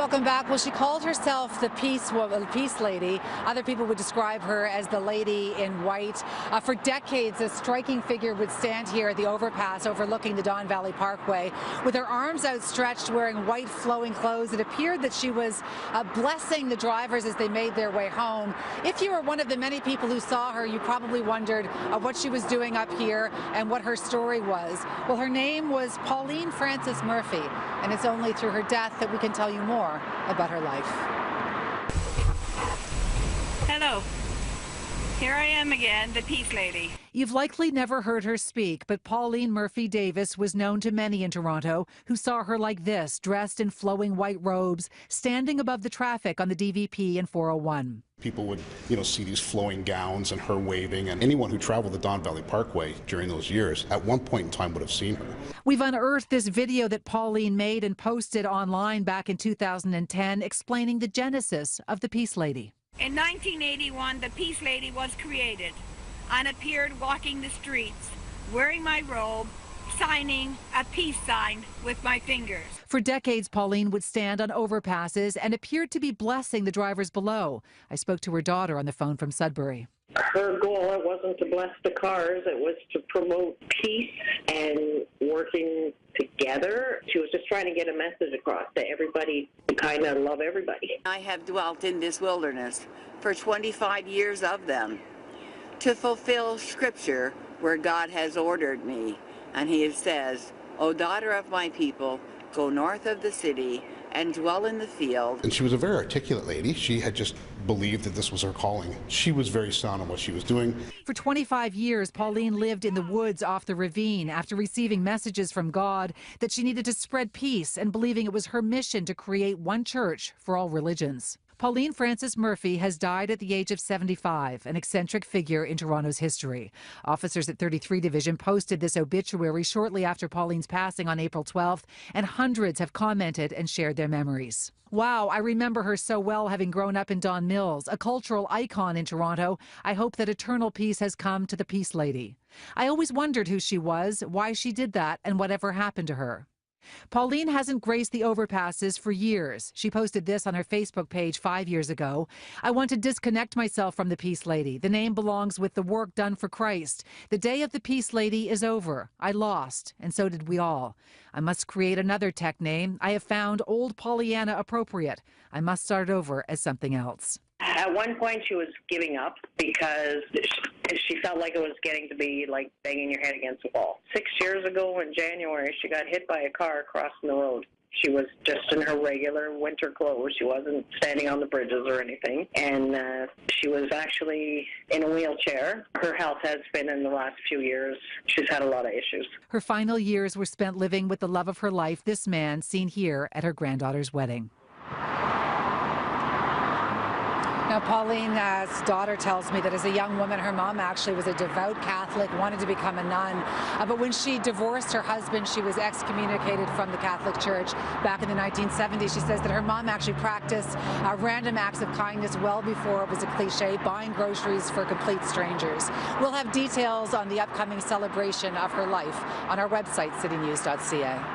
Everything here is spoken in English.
Welcome back. Well, she called herself the peace lady. Other people would describe her as the lady in white. For decades, a striking figure would stand here at the overpass overlooking the Don Valley Parkway with her arms outstretched, wearing white flowing clothes. It appeared that she was blessing the drivers as they made their way home. If you were one of the many people who saw her, you probably wondered what she was doing up here and what her story was. Well, her name was Pauline Frances Murphy, and it's only through her death that we can tell you more about her life. Hello. Here I am again, the Peace Lady. You've likely never heard her speak, but Pauline Murphy Davis was known to many in Toronto who saw her like this, dressed in flowing white robes, standing above the traffic on the DVP and 401. People would, see these flowing gowns and her waving, and anyone who traveled the Don Valley Parkway during those years at one point in time would have seen her. We've unearthed this video that Pauline made and posted online back in 2010 explaining the genesis of the Peace Lady. In 1981, the Peace Lady was created and appeared walking the streets, wearing my robe, signing a peace sign with my fingers. For decades, Pauline would stand on overpasses and appeared to be blessing the drivers below. I spoke to her daughter on the phone from Sudbury. Her goal, it wasn't to bless the cars, it was to promote peace and working together. She was just trying to get a message across to everybody to kind of love everybody. I have dwelt in this wilderness for 25 years of them to fulfill scripture where God has ordered me. And he says, "O daughter of my people, go north of the city and dwell in the field." And she was a very articulate lady. She had just believed that this was her calling. She was very sound on what she was doing. For 25 years, Pauline lived in the woods off the ravine after receiving messages from God that she needed to spread peace and believing it was her mission to create one church for all religions. Pauline Frances Murphy has died at the age of 75, an eccentric figure in Toronto's history. Officers at 33 Division posted this obituary shortly after Pauline's passing on April 12th, and hundreds have commented and shared their memories. Wow, I remember her so well, having grown up in Don Mills, a cultural icon in Toronto. I hope that eternal peace has come to the Peace Lady. I always wondered who she was, why she did that, and whatever happened to her. Pauline hasn't graced the overpasses for years. She posted this on her Facebook page 5 years ago. "I want to disconnect myself from the Peace Lady. The name belongs with the work done for Christ. The day of the Peace Lady is over. I lost, and so did we all. I must create another tech name. I have found Old Pollyanna appropriate. I must start over as something else." At one point, she was giving up because she felt like it was getting to be like banging your head against a wall. 6 years ago in January, she got hit by a car crossing the road. She was just in her regular winter clothes. She wasn't standing on the bridges or anything. And she was actually in a wheelchair. Her health has been, in the last few years, she's had a lot of issues. Her final years were spent living with the love of her life, this man seen here at her granddaughter's wedding. Now, Pauline's daughter tells me that as a young woman, her mom actually was a devout Catholic, wanted to become a nun. But when she divorced her husband, she was excommunicated from the Catholic Church back in the 1970s. She says that her mom actually practiced random acts of kindness well before it was a cliche, buying groceries for complete strangers. We'll have details on the upcoming celebration of her life on our website, citynews.ca.